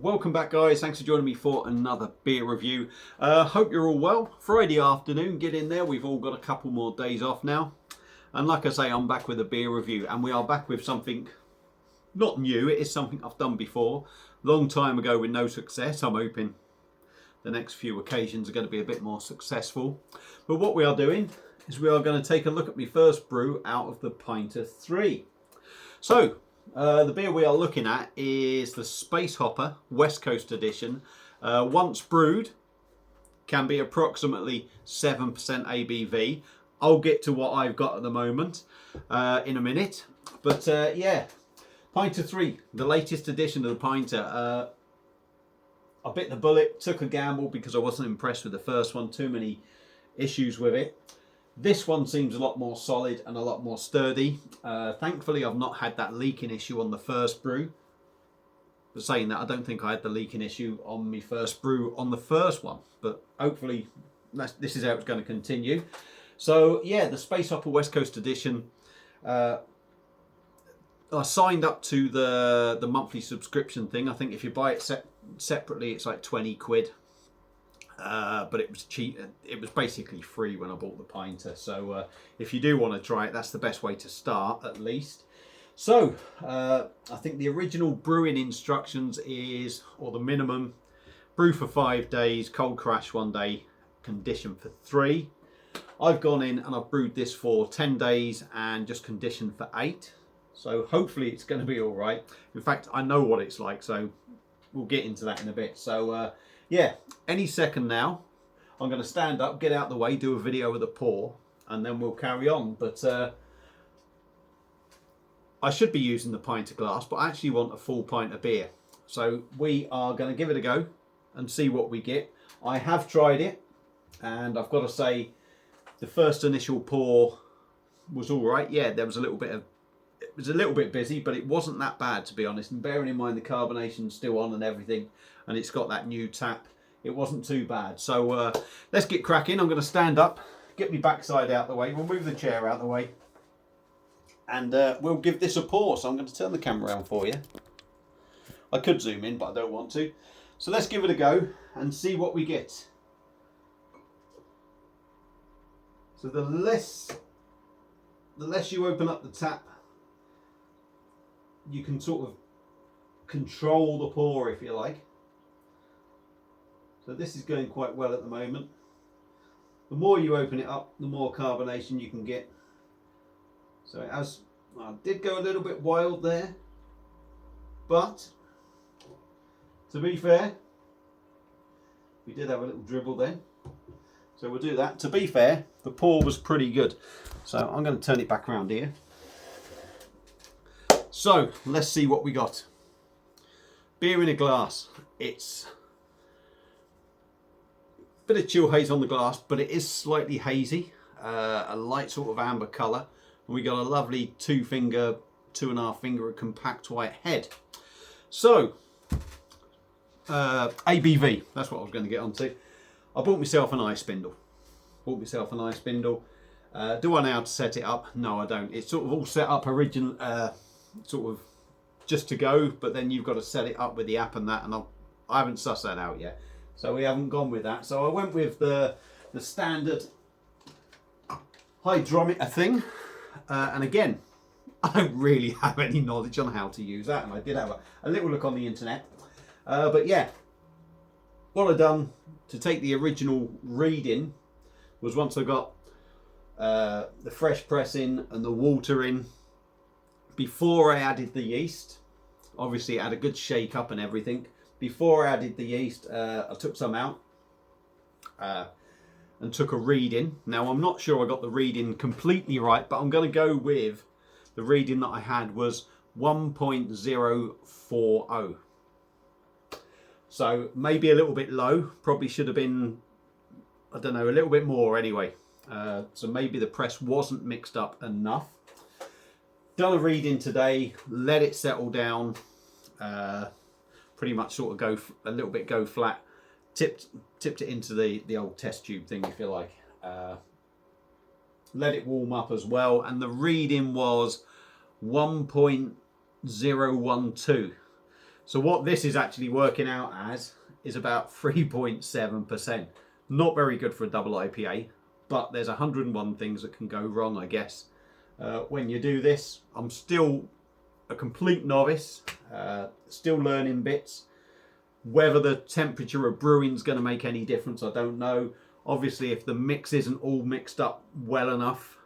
Welcome back, guys. Thanks for joining me for another beer review. Hope you're all well. Friday afternoon, get in there. We've all got a couple more days off now. And like I say, I'm back with a beer review. And we are back with something not new. It is something I've done before. Long time ago with no success. I'm hoping the next few occasions are going to be a bit more successful. But what we are doing is we are going to take a look at my first brew out of the Pinter 3. So, the beer we are looking at is the Space Hopper West Coast Edition. Once brewed, can be approximately 7% ABV. I'll get to what I've got at the moment in a minute. But yeah, Pinter 3, the latest edition of the Pinter. I bit the bullet, took a gamble because I wasn't impressed with the first one. Too many issues with it. This one seems a lot more solid and a lot more sturdy. Thankfully, I've not had that leaking issue on the first brew. But saying that, I don't think I had the leaking issue on my first brew on the first one. But hopefully, this is how it's going to continue. So, yeah, the Space Hopper West Coast Edition. I signed up to the monthly subscription thing. I think if you buy it separately, it's like 20 quid. But it was cheap. It was basically free when I bought the Pinter. So if you do want to try it, that's the best way to start, at least. So I think the original brewing instructions is, or the minimum, brew for 5 days, cold crash 1 day, condition for 3. I've gone in and I've brewed this for 10 days and just conditioned for 8. So hopefully it's going to be all right. In fact, I know what it's like, so we'll get into that in a bit. So yeah, any second now, I'm going to stand up, get out the way, do a video of the pour, and then we'll carry on. But I should be using the Pinter glass, but I actually want a full pint of beer. So we are going to give it a go and see what we get. I have tried it, and I've got to say, the first initial pour was all right. Yeah, there was a little bit of, it was a little bit busy, but it wasn't that bad, to be honest. And bearing in mind the carbonation's still on and everything, and it's got that new tap, it wasn't too bad. So let's get cracking. I'm going to stand up, get my backside out the way, we'll move the chair out the way, and we'll give this a pour. So I'm going to turn the camera around for you. I could zoom in, but I don't want to. So let's give it a go and see what we get. So the less you open up the tap, you can sort of control the pour, if you like. So this is going quite well at the moment. The more you open it up, the more carbonation you can get. So it has, I did go a little bit wild there, but to be fair, we did have a little dribble then. So we'll do that. To be fair, the pour was pretty good. So I'm going to turn it back around here. So let's see what we got. Beer in a glass. It's a bit of chill haze on the glass, but it is slightly hazy. A light sort of amber colour. And we got a lovely 2.5 finger compact white head. So ABV, that's what I was going to get onto. I bought myself an ice spindle. Do I know how to set it up? No, I don't. It's sort of all set up original, sort of just to go, but then you've got to set it up with the app and that, and I haven't sussed that out yet. So we haven't gone with that. So I went with the standard hydrometer thing. And again, I don't really have any knowledge on how to use that, and I did have a little look on the internet. But yeah, what I've done to take the original reading was, once I got the fresh press in and the water in, before I added the yeast, obviously it had a good shake up and everything. Before I added the yeast, I took some out and took a reading. Now I'm not sure I got the reading completely right, but I'm going to go with the reading that I had was 1.040. So maybe a little bit low, probably should have been, I don't know, a little bit more anyway. So maybe the press wasn't mixed up enough. Done a reading today, let it settle down, pretty much sort of go a little bit go flat, tipped it into the old test tube thing, if you like. Let it warm up as well, and the reading was 1.012. So what this is actually working out as is about 3.7%. Not very good for a double IPA, but there's 101 things that can go wrong, I guess. When you do this, I'm still a complete novice, still learning bits. Whether the temperature of brewing is going to make any difference, I don't know. Obviously, if the mix isn't all mixed up well enough,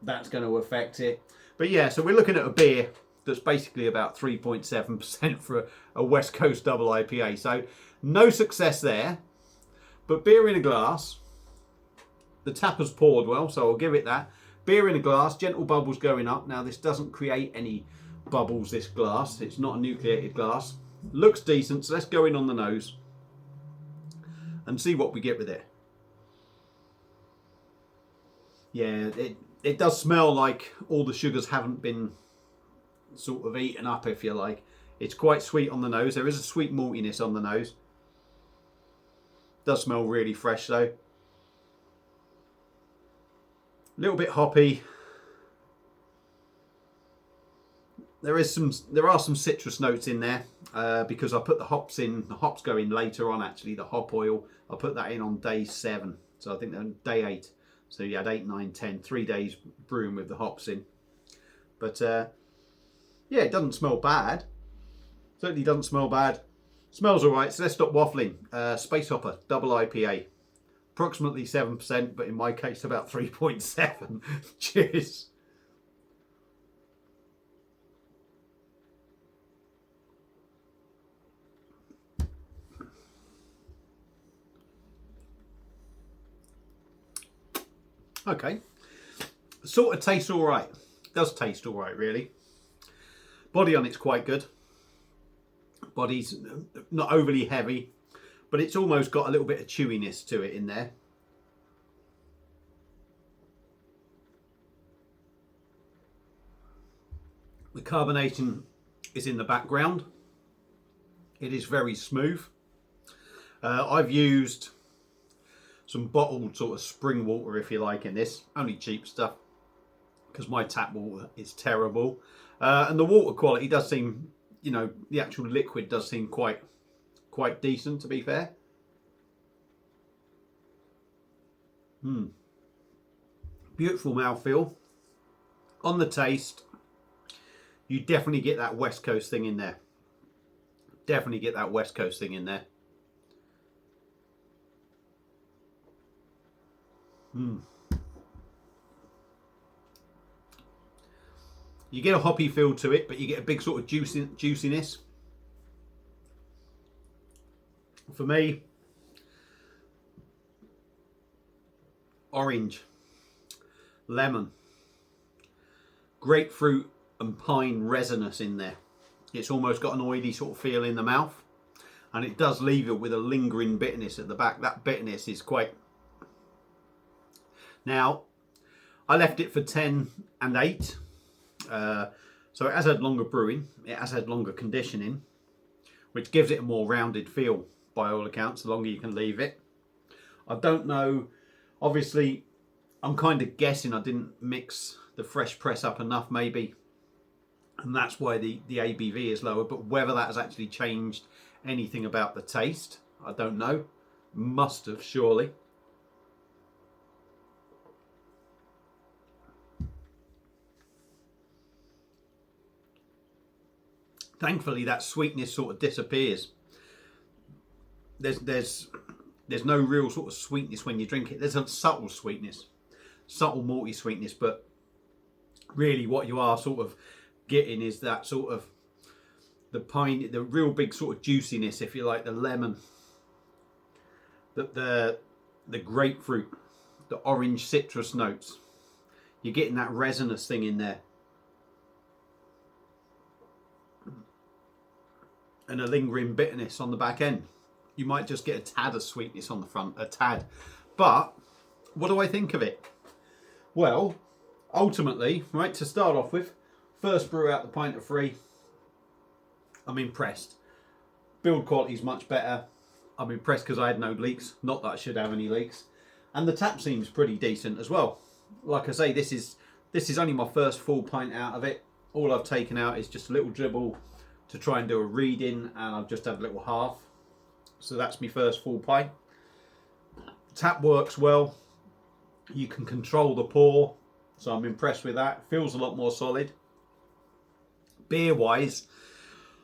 that's going to affect it. But yeah, so we're looking at a beer that's basically about 3.7% for a West Coast double IPA. So no success there, but beer in a glass. The tap has poured well, so I'll give it that. Beer in a glass, gentle bubbles going up. Now this doesn't create any bubbles, this glass. It's not a nucleated glass. Looks decent, so let's go in on the nose and see what we get with it. Yeah, it does smell like all the sugars haven't been sort of eaten up, if you like. It's quite sweet on the nose. There is a sweet maltiness on the nose. Does smell really fresh though. A little bit hoppy. There are some citrus notes in there because I put the hops in. The hops go in later on actually. The hop oil, I put that in on day 7. So I think on day 8. So you had 8, 9, 10, 3 days brewing with the hops in. But yeah, it doesn't smell bad. Certainly doesn't smell bad. Smells all right. So let's stop waffling. Space Hopper double IPA, approximately 7%, but in my case about 3.7. Cheers. Okay, sort of tastes all right. Does taste all right, really. Body on it's quite good. Body's not overly heavy, but it's almost got a little bit of chewiness to it in there. The carbonation is in the background. It is very smooth. I've used some bottled sort of spring water, if you like, in this. Only cheap stuff, because my tap water is terrible. And the water quality does seem, you know, the actual liquid does seem quite decent, to be fair. Beautiful mouthfeel. On the taste, you definitely get that West Coast thing in there. Definitely get that West Coast thing in there. You get a hoppy feel to it, but you get a big sort of juiciness. For me, orange, lemon, grapefruit and pine resinous in there. It's almost got an oily sort of feel in the mouth, and it does leave you with a lingering bitterness at the back. That bitterness is quite... Now, I left it for 10 and 8. So it has had longer brewing, it has had longer conditioning, which gives it a more rounded feel by all accounts, the longer you can leave it. I don't know, obviously I'm kind of guessing I didn't mix the fresh press up enough maybe, and that's why the ABV is lower, but whether that has actually changed anything about the taste, I don't know. Must have, surely. Thankfully, that sweetness sort of disappears. There's no real sort of sweetness when you drink it. There's a subtle sweetness, subtle malty sweetness, but really what you are sort of getting is that sort of the pine, the real big sort of juiciness, if you like, the lemon, the grapefruit, the orange citrus notes. You're getting that resinous thing in there. And a lingering bitterness on the back end. You might just get a tad of sweetness on the front, a tad. But what do I think of it? Well, ultimately, right, to start off with, first brew out the Pinter 3. I'm impressed. Build quality is much better. I'm impressed because I had no leaks. Not that I should have any leaks. And the tap seems pretty decent as well. Like I say, this is only my first full pint out of it. all I've taken out is just a little dribble to try and do a reading, and I've just had a little half. So that's my first full pint. Tap works well. You can control the pour, so I'm impressed with that. Feels a lot more solid. Beer wise,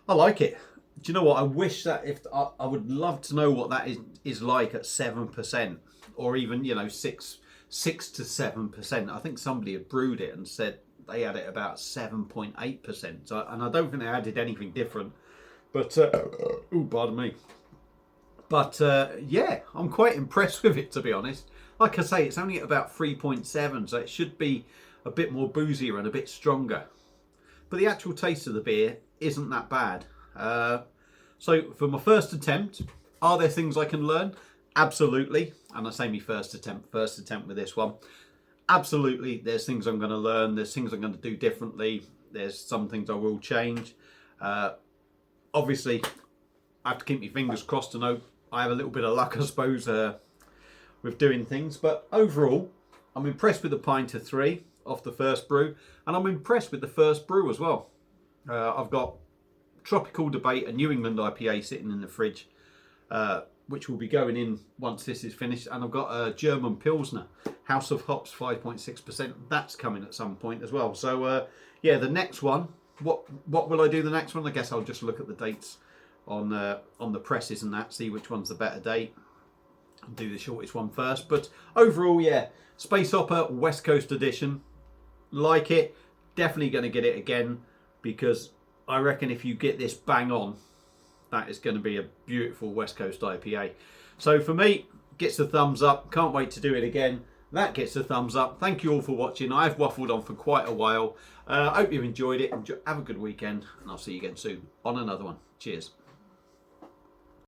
I like it. Do you know what? I wish that if I would love to know what that is like at 7%, or even, you know, 6 to 7%. I think somebody had brewed it and said they had it about 7.8%. So, and I don't think they added anything different. But oh, pardon me. But yeah, I'm quite impressed with it, to be honest. Like I say, it's only at about 3.7, so it should be a bit more boozier and a bit stronger. But the actual taste of the beer isn't that bad. So for my first attempt, are there things I can learn? Absolutely. And I say my first attempt with this one. Absolutely, there's things I'm going to learn. There's things I'm going to do differently. There's some things I will change. Obviously, I have to keep my fingers crossed to know I have a little bit of luck, I suppose, with doing things. But overall, I'm impressed with the pint of 3 off the first brew. And I'm impressed with the first brew as well. I've got Tropical Debate, a New England IPA sitting in the fridge, which will be going in once this is finished. And I've got a German Pilsner, House of Hops, 5.6%. That's coming at some point as well. So, yeah, the next one, what will I do the next one? I guess I'll just look at the dates on the presses and that, see which one's the better date, and do the shortest one first. But overall, yeah, Space Hopper West Coast Edition, like it. Definitely going to get it again, because I reckon if you get this bang on, that is going to be a beautiful West Coast IPA. So for me, gets a thumbs up. Can't wait to do it again. That gets a thumbs up. Thank you all for watching. I've waffled on for quite a while. I hope you've enjoyed it. Have a good weekend, and I'll see you again soon on another one. Cheers.